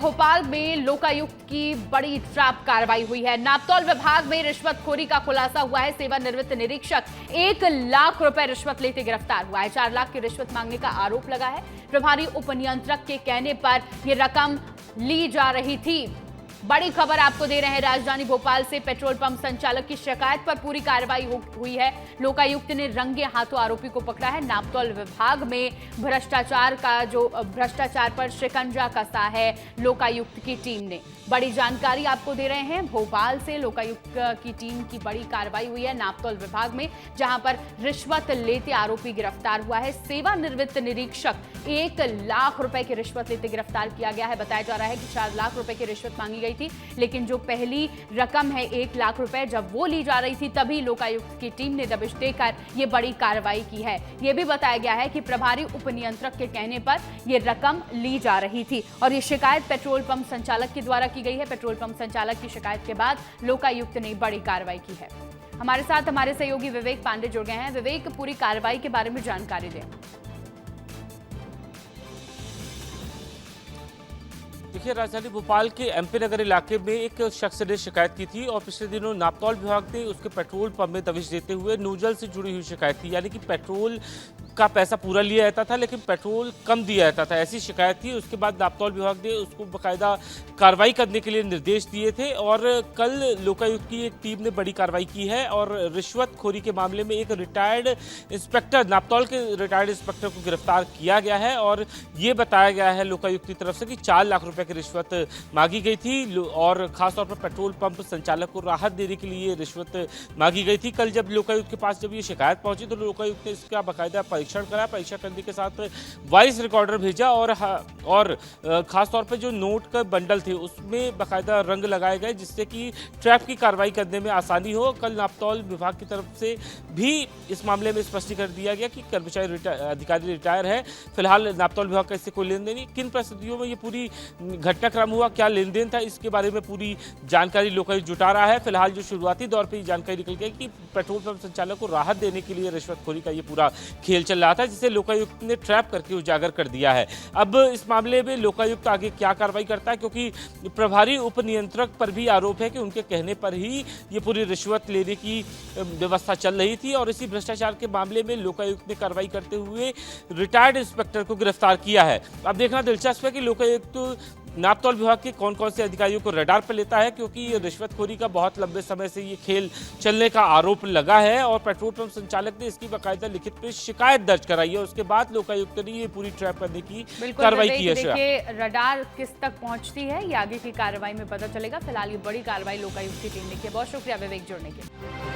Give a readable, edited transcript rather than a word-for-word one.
भोपाल में लोकायुक्त की बड़ी ट्रैप कार्रवाई हुई है। नापतौल विभाग में रिश्वतखोरी का खुलासा हुआ है। सेवानिवृत्त निरीक्षक 1 लाख रुपए रिश्वत लेते गिरफ्तार हुआ है। 4 लाख की रिश्वत मांगने का आरोप लगा है। प्रभारी उपनियंत्रक के कहने पर यह रकम ली जा रही थी। बड़ी खबर आपको दे रहे हैं राजधानी भोपाल से। पेट्रोल पंप संचालक की शिकायत पर पूरी कार्रवाई हुई है। लोकायुक्त ने रंगे हाथों आरोपी को पकड़ा है। नापतौल विभाग में भ्रष्टाचार पर शिकंजा कसा है लोकायुक्त की टीम ने। बड़ी जानकारी आपको दे रहे हैं भोपाल से। लोकायुक्त की टीम की बड़ी कार्रवाई हुई है नापतौल विभाग में, जहां पर रिश्वत लेते आरोपी गिरफ्तार हुआ है। सेवानिवृत्त निरीक्षक 1 लाख रुपए की रिश्वत लेते गिरफ्तार किया गया है। बताया जा रहा है कि 4 लाख रुपए की रिश्वत मांगी गई थी, लेकिन जो पहली रकम है 1 लाख रुपए, जब वो ली जा रही थी तभी लोकायुक्त की टीम ने दबिश देकर ये बड़ी कार्रवाई की है। यह भी बताया गया है कि प्रभारी उपनियंत्रक के कहने पर यह रकम ली जा रही थी और ये शिकायत पेट्रोल पंप संचालक के द्वारा की गई है। पेट्रोल पंप संचालक की शिकायत के बाद लोकायुक्त ने बड़ी कार्रवाई की है। हमारे साथ हमारे सहयोगी विवेक पांडे जुड़ गए हैं। विवेक, पूरी कार्रवाई के बारे में जानकारी दें। देखिए, राजधानी भोपाल के एमपी नगर इलाके में एक शख्स ने शिकायत की थी और पिछले दिनों नापतौल विभाग ने उसके पेट्रोल पंप में दबिश देते हुए नोजल से जुड़ी हुई शिकायत थी। यानी कि पेट्रोल का पैसा पूरा लिया जाता था लेकिन पेट्रोल कम दिया जाता था, ऐसी शिकायत थी। उसके बाद नापतौल विभाग ने उसको बाकायदा कार्रवाई करने के लिए निर्देश दिए थे और कल लोकायुक्त की एक टीम ने बड़ी कार्रवाई की है और रिश्वतखोरी के मामले में एक रिटायर्ड इंस्पेक्टर, नापतौल के रिटायर्ड इंस्पेक्टर को गिरफ्तार किया गया है और ये बताया गया है लोकायुक्त की तरफ से कि 4 लाख रुपए की रिश्वत मांगी गई थी और खासतौर पर पेट्रोल पंप संचालक को राहत देने के लिए रिश्वत मांगी गई थी। कल जब लोकायुक्त के पास जब ये शिकायत पहुंची तो लोकायुक्त ने इसका बाकायदा परीक्षण करा। परीक्षण करने के साथ वॉइस रिकॉर्डर भेजा और खासतौर पर जो नोट का बंडल थे उसमें बाकायदा रंग लगाए गए जिससे कि ट्रैप की कार्रवाई करने में आसानी हो। कल नापतौल विभाग की तरफ से भी इस मामले में स्पष्टीकरण दिया गया कि कर्मचारी अधिकारी रिटायर है। फिलहाल नापतौल विभाग का इससे कोई लेन देन नहीं। किन परिस्थितियों में ये पूरी घटनाक्रम हुआ, क्या लेन देन था, इसके बारे में पूरी जानकारी लोकायुक्त जुटा रहा है। फिलहाल जो शुरुआती दौर पर जानकारी निकल गई कि पेट्रोल पंप संचालक को राहत देने के लिए रिश्वतखोरी का ये पूरा खेल चल रहा था, जिसे लोकायुक्त ने ट्रैप करके उजागर कर दिया है। अब इस मामले में लोकायुक्त आगे क्या कार्रवाई करता है, क्योंकि प्रभारी उपनियंत्रक पर भी आरोप है कि उनके कहने पर ही ये पूरी रिश्वत लेने की व्यवस्था चल रही थी और इसी भ्रष्टाचार के मामले में लोकायुक्त ने कार्रवाई करते हुए रिटायर्ड इंस्पेक्टर को गिरफ्तार किया है। अब देखना दिलचस्प है कि लोकायुक्त नापतौल विभाग के कौन कौन से अधिकारियों को रडार पर लेता है, क्योंकि ये रिश्वतखोरी का बहुत लंबे समय से ये खेल चलने का आरोप लगा है और पेट्रोल पंप संचालक ने इसकी बाकायदा लिखित में शिकायत दर्ज कराई है। उसके बाद लोकायुक्त ने ये पूरी ट्रैप करने की कार्रवाई की है। देखिए, रडार किस तक पहुंचती है ये आगे की कार्रवाई में पता चलेगा। फिलहाल ये बड़ी कार्रवाई लोकायुक्त की टीम ने की है। बहुत शुक्रिया विवेक जुड़ने के लिए।